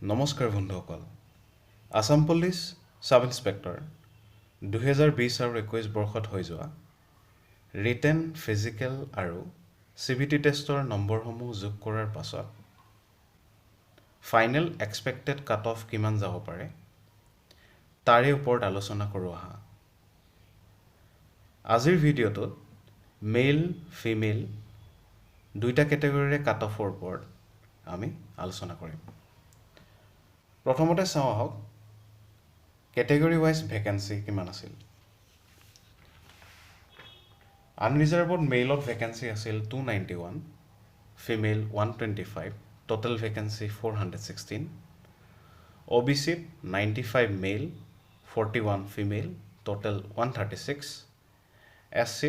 নমস্কাৰ বন্ধুসকল Assam police sub inspector 2020 আৰু 21 বৰ্ষত হৈ যোৱা ৰিটেন ফিজিকেল আৰু CBT টেষ্টৰ নম্বৰসমূহ যোগ কৰাৰ পাছত ফাইনেল এক্সপেক্টেড কাট অফ কিমান যাব পাৰে তাৰে ওপৰত আলোচনা কৰোঁ আহা আজিৰ ভিডিঅ'টোত মেল ফিমেল দুইটা কেটেগৰীৰে কাট অফৰ ওপৰত আমি আলোচনা কৰিম প্ৰথমতে চাওঁ আহক কেটেগৰী ওয়াইজ ভ্যাকেন্সি কিমান আছিল আনৰিজাৰ্ভড মেইলত ভ্যাকেন্সি আছিল 291 female 125 total vacancy 416 OBC 95 male 41 female total 136 SC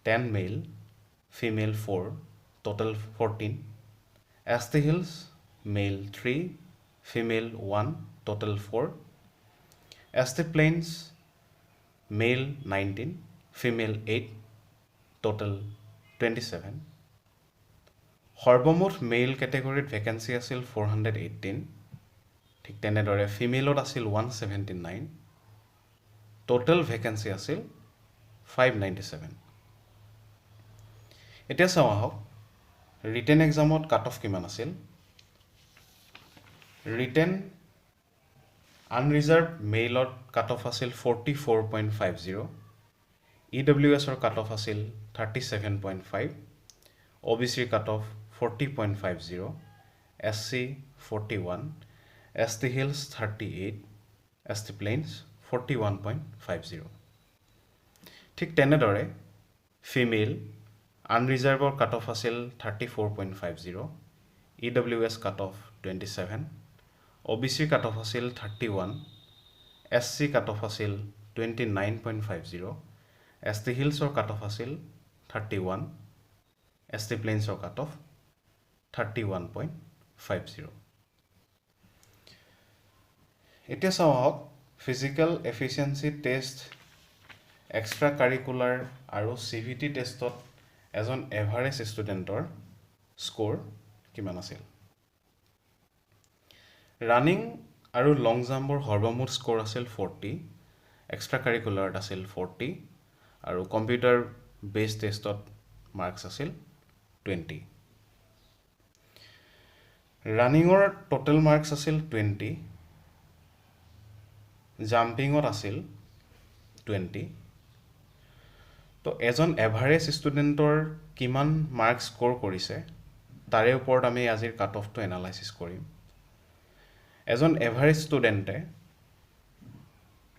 10 male female 4 total 14 ST Hills male 3 female 1 total 4 ST Plains male 19 female 8 total 27 সৰ্বমুঠ মেইল ক্যাটেগৰীত ভ্যাকেন্সি আছিল 418 ঠিক তেনেদৰে ফিমেলত আছিল 179 টোটাল ভ্যাকেন্সি আছিল 597 এতিয়া চাওঁ আহক ৰিটেন এক্সামত কাট অফ কিমান আছিল ৰিটেন আনৰিজাৰ্ভ মেইলত কাট অফ আছিল 44.50 EWS ৰ কাট অফ আছিল 37.5 OBC cut off 40.50 SC 41 ST Hills 38 ST Plains 41.50 ঠিক তেনেদৰে ফিমেল আনৰিজাৰ্ভৰ কাট অফ আছিল 34.50 EWS cut off 27 OBC cut off আছিল 31 SC কাট অফ আছিল 29.50 ST Hills ৰ কাট অফ আছিল 31 ST Plains ৰ কাট অফ 31.50 এতিয়া চাওঁ আহক physical efficiency test extra curricular আৰু CVT টেষ্টত এজন এভাৰেজ ষ্টুডেণ্টৰ স্কোৰ কিমান আছিল ৰানিং আৰু লং জাম্পৰ সৰ্বমুঠ স্কোৰ আছিল 40 এক্সট্ৰা কাৰিকুলাৰত আছিল 40 আৰু কম্পিউটাৰ বেস টেষ্টত মাৰ্কস আছিল 20 ৰানিংৰ টোটাল মাৰ্কস আছিল 20 জাম্পিংত আছিল 20 তো এজন এভাৰেজ ষ্টুডেণ্টৰ কিমান মাৰ্কস স্কোৰ কৰিছে তাৰে ওপৰত আমি আজিৰ কাট অফটো এনালাইসিস কৰিম এজন এভাৰেজ ষ্টুডেণ্টে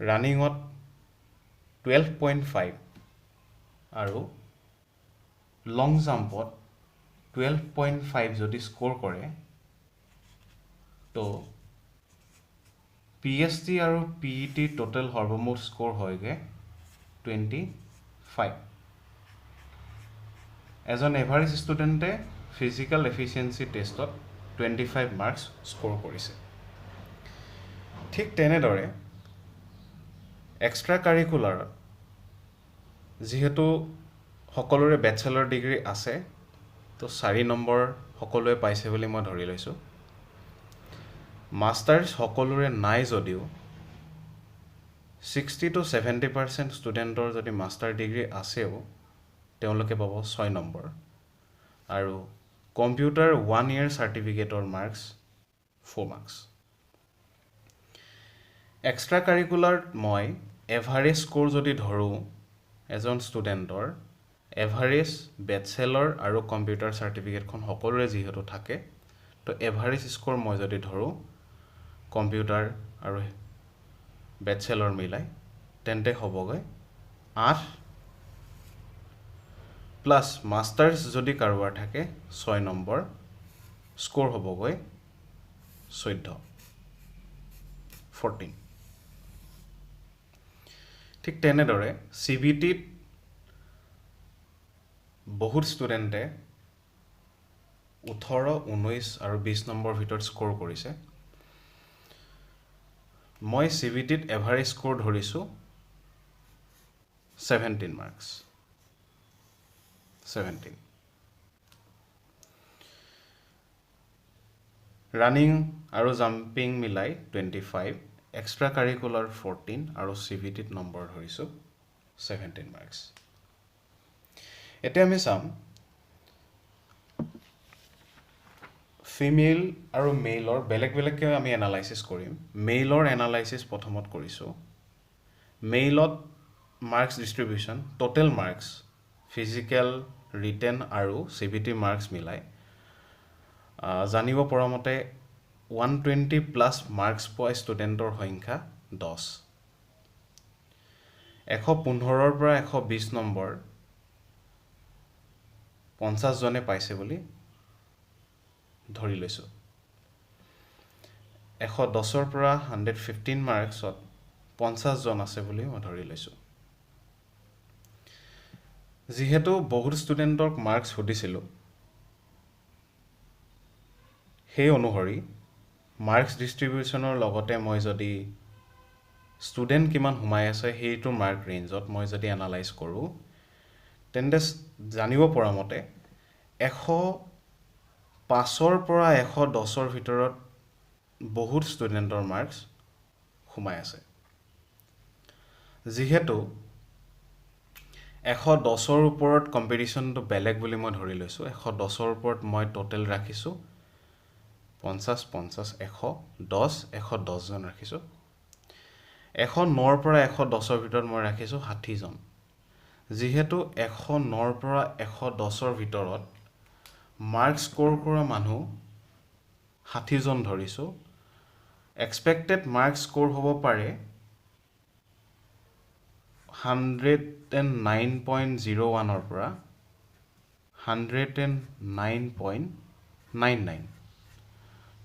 ৰানিংত 12.5 আৰু লং জাম্পত 12.5 যদি স্কোৰ কৰে তো PST আৰু PET টোটাল সৰ্বমুঠ স্কোৰ হয়গে 25 এজন এভাৰেজ ষ্টুডেণ্টে ফিজিক্যাল এফিচিয়েন্সি টেষ্টত 25 মাৰ্কস স্কোৰ কৰিছে ঠিক তেনেদৰে এক্সট্ৰা কাৰিকুলাৰত যিহেতু সকলোৰে বেচেলৰ ডিগ্ৰী আছে তো 4 নম্বৰ সকলোৱে পাইছে বুলি মই ধৰি লৈছো মাষ্টাৰ্ছ সকলোৰে নাই যদিও 60 to 70% ষ্টুডেণ্টৰ যদি মাষ্টাৰ ডিগ্ৰী আছেও তেওঁলোকে পাব 6 নম্বৰ আৰু কম্পিউটাৰ 1 year সাৰ্টিফিকেটৰ মাৰ্কস 4 মাৰ্কস এক্সট্ৰা কাৰিকুলাৰত মই এভাৰেজ স্কোৰ যদি ধৰো এজন ষ্টুডেণ্টৰ এভাৰেজ বেচেলৰ আৰু কম্পিউটাৰ সাৰ্টিফিকেটখন সকলোৰে যিহেতু থাকে তো এভাৰেজ স্কোৰ মই যদি ধৰো কম্পিউটাৰ আৰু বেচেলৰ মিলাই তেন্তে হ'বগৈ 8 প্লাস মাষ্টাৰ্ছ যদি কাৰোবাৰ থাকে 6 নম্বৰ স্কোৰ হ'বগৈ 14 ঠিক তেনেদৰে CBTত বহুত ষ্টুডেণ্টে 18 19 আৰু 20 নম্বৰ ভিতৰত স্কোৰ কৰিছে মই CBTত এভাৰেজ স্কোৰ ধৰিছো 17 মাৰ্কস 17 ৰানিং আৰু জাম্পিং মিলাই 25, এক্সট্ৰা কাৰিকুলাৰ 14 আৰু CVTত নম্বৰ ধৰিছোঁ 17 মাৰ্কছ। এতিয়া আমি চাম ফিমেল আৰু মেইলৰ বেলেগ বেলেগকৈ আমি এনালাইচিছ কৰিম। মেইলৰ এনালাইচিছ প্ৰথমত কৰিছোঁ। মেইলত marks distribution, total marks, physical, written আৰু CVT মাৰ্কছ মিলাই জানিব পৰা মতে 120+ মাৰ্কছ পোৱা ষ্টুডেণ্টৰ সংখ্যা 10। 115ৰ পৰা 120 নম্বৰ 50 জনে পাইছে বুলি ধৰি লৈছোঁ। 110ৰ পৰা 115 মাৰ্কছত 50 জন আছে বুলি মই ধৰি লৈছোঁ। যিহেতু বহুত ষ্টুডেণ্টক মাৰ্কছ সুধিছিলোঁ, সেই অনুসৰি মাৰ্কছ ডিষ্ট্ৰিবিউশ্যনৰ লগতে মই যদি ষ্টুডেণ্ট কিমান সোমাই আছে সেইটো মাৰ্ক ৰেঞ্জত মই যদি এনালাইজ কৰোঁ, তেন্তে জানিব পৰা মতে 105ৰ পৰা 110ৰ ভিতৰত বহুত ষ্টুডেণ্টৰ মাৰ্কছ সোমাই আছে। যিহেতু 110ৰ ওপৰত কম্পিটিশ্যনটো বেলেগ বুলি মই ধৰি লৈছোঁ, 110ৰ ওপৰত মই টোটেল ৰাখিছোঁ 50, 50, 110, 110 জন ৰাখিছোঁ। 109ৰ পৰা 110ৰ ভিতৰত মই ৰাখিছোঁ 60 জন। যিহেতু 109ৰ পৰা 110ৰ ভিতৰত মাৰ্কছ স্ক'ৰ কৰা মানুহ 60 জন ধৰিছোঁ, এক্সপেক্টেড মাৰ্কছ স্ক'ৰ হ'ব পাৰে 109.01ৰ পৰা 109.99।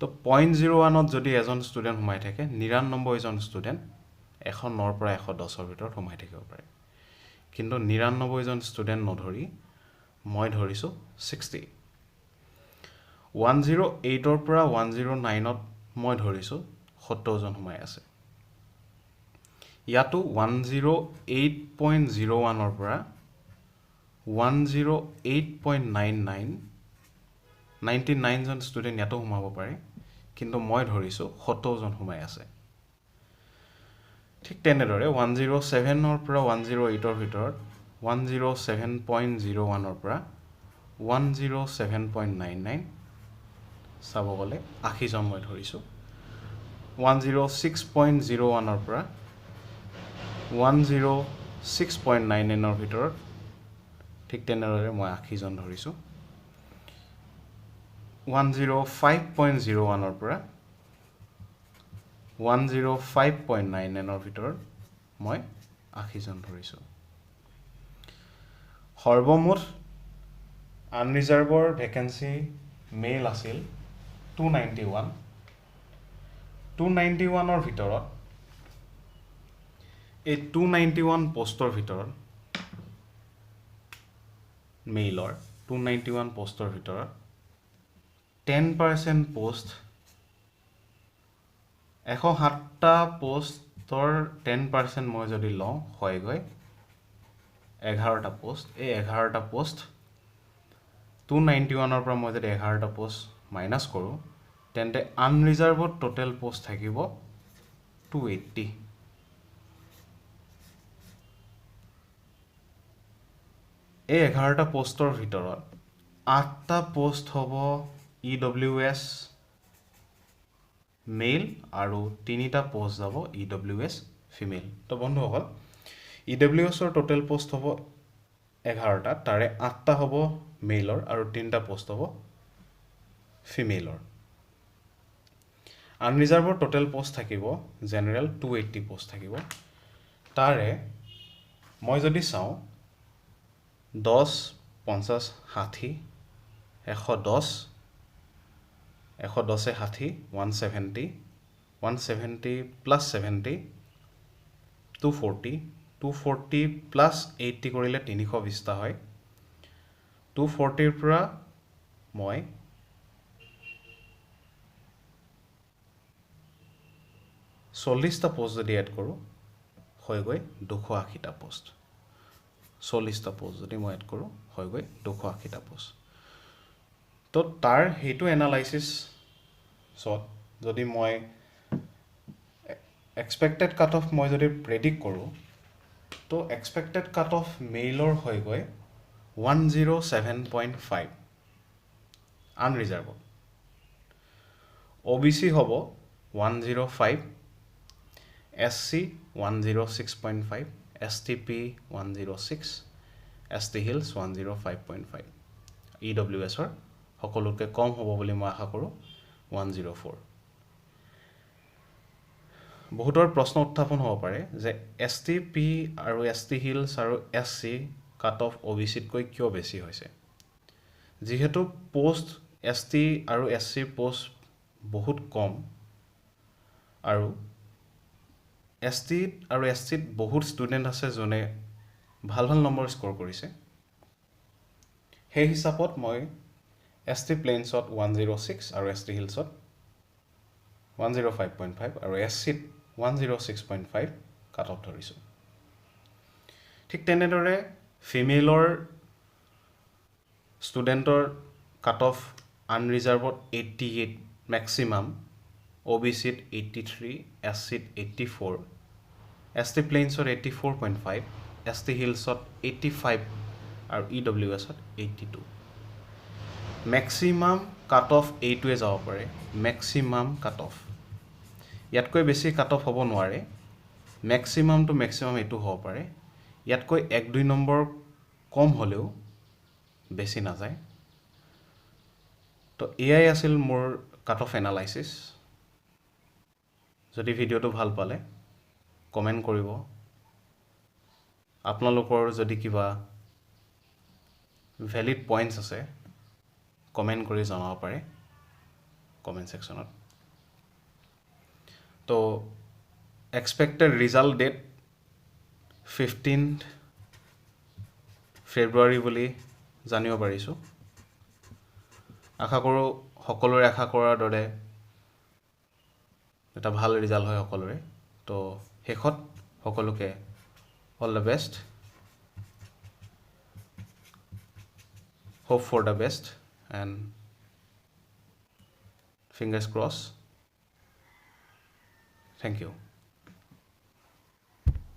তো 0.01ত যদি এজন ষ্টুডেণ্ট সোমাই থাকে, 99জন ষ্টুডেণ্ট 109ৰ পৰা 110ৰ ভিতৰত সোমাই থাকিব পাৰে। কিন্তু 99জন ষ্টুডেণ্ট নধৰি মই ধৰিছোঁ 60। 108ৰ পৰা 109ত মই ধৰিছোঁ 70জন সোমাই আছে। ইয়াতো 108.01ৰ পৰা 108.99জন ষ্টুডেণ্ট ইয়াতো সোমাব পাৰে, কিন্তু মই ধৰিছোঁ 70জন সোমাই আছে। ঠিক তেনেদৰে 107ৰ পৰা 108ৰ ভিতৰত 107.01ৰ পৰা 107.99 চাব গ'লে 80জন মই ধৰিছোঁ। 106.01ৰ পৰা 106.99ৰ ভিতৰত ঠিক তেনেদৰে মই 80জন ধৰিছোঁ। 105.01ৰ পৰা 105.99ৰ ভিতৰত মই 80জন ধৰিছোঁ। সৰ্বমুঠ আনৰিজাৰ্ভৰ ভেকেঞ্চি মেইল আছিল 291। 291ৰ ভিতৰত এই 291 পষ্টৰ ভিতৰত মেইলৰ 291 পষ্টৰ ভিতৰত 10% পোষ্ট, 107টা পোষ্টৰ 10% মই যদি লওঁ হয়গৈ 11টা পোষ্ট। এই 11টা পোষ্ট 291ৰ পৰা মই যদি 11টা পোষ্ট মাইনাছ কৰোঁ, তেন্তে আনৰিজাৰ্ভত টোটেল পোষ্ট থাকিব 280। এই 11টা পোষ্টৰ ভিতৰত 8টা পোষ্ট হ'ব EWS মেইল আৰু 3টা পোষ্ট যাব EWS ফিমেল। তো বন্ধুসকল, EWSৰ টোটেল পোষ্ট হ'ব 11টা, তাৰে 8টা হ'ব মেইলৰ আৰু 3টা পোষ্ট হ'ব ফিমেইলৰ। আনৰিজাৰ্ভৰ টোটেল পোষ্ট থাকিব জেনেৰেল 280 পোষ্ট থাকিব। তাৰে মই যদি চাওঁ 10, 50, 60, 110, 110, 60, 170, 170 + 70, 240, 240 + 80 কৰিলে 320টা হয়। 240ৰ পৰা মই 40টা পোষ্ট যদি এড কৰোঁ হয়গৈ 280টা পোষ্ট। 40টা পোষ্ট যদি মই এড কৰোঁ হয়গৈ 280টা পোষ্ট। তো তাৰ সেইটো এনালাইচিছত যদি মই এক্সপেক্টেড কাট অফ মই যদি প্ৰেডিক্ট কৰোঁ, তো এক্সপেক্টেড কাট অফ মেইলৰ হৈ গৈ 107.5 আনৰিজাৰ্ভড, OBC হ'ব 105, SC 106.5, STP 106, ST Hills 105.5, EWSৰ সকলোতকৈ কম হ'ব বুলি মই আশা কৰোঁ 104। বহুতৰ প্ৰশ্ন উত্থাপন হ'ব পাৰে যে STP আৰু ST Hills আৰু SC কাট অফ OBCতকৈ কিয় বেছি হৈছে। যিহেতু পোষ্ট ST আৰু SC পোষ্ট বহুত কম আৰু ST আৰু SCত বহুত ষ্টুডেণ্ট আছে যোনে ভাল ভাল নম্বৰ স্ক'ৰ কৰিছে, সেই হিচাপত মই ST প্লেইনছত 106 আৰু ST হিলছত 105.5 আৰু SCত 106.5 কাট অফ ধৰিছোঁ। ঠিক তেনেদৰে ফিমেলৰ ষ্টুডেণ্টৰ কাট অফ আনৰিজাৰ্ভত 88 মেক্সিমাম, OBCত 83, SCত 84, ST প্লেইনছত 84.5, ST হিলছত 85 আৰু EWSত 82। মেক্সিমাম কাট অফ এইটোৱে যাব পাৰে, মেক্সিমাম কাট অফ। ইয়াতকৈ বেছি কাট অফ হ'ব নোৱাৰে, মেক্সিমাম টু মেক্সিমাম এইটো হ'ব পাৰে। ইয়াতকৈ 1-2 নম্বৰ কম হ'লেও বেছি নাযায়। তো এয়াই আছিল মোৰ কাট অফ এনালাইচিছ। যদি ভিডিঅ'টো ভাল পালে কমেণ্ট কৰিব। আপোনালোকৰ যদি কিবা ভেলিড পইণ্টছ আছে কমেণ্ট কৰি জনাব পাৰে কমেণ্ট ছেকশ্যনত। তো এক্সপেক্টেড ৰিজাল্ট ডেট 15 ফেব্ৰুৱাৰী বুলি জানিব পাৰিছোঁ। আশা কৰোঁ সকলোৰে আশা কৰাৰ দৰে এটা ভাল ৰিজাল্ট হয় সকলোৰে। তো শেষত সকলোকে all the best, hope for the best and fingers crossed. Thank you.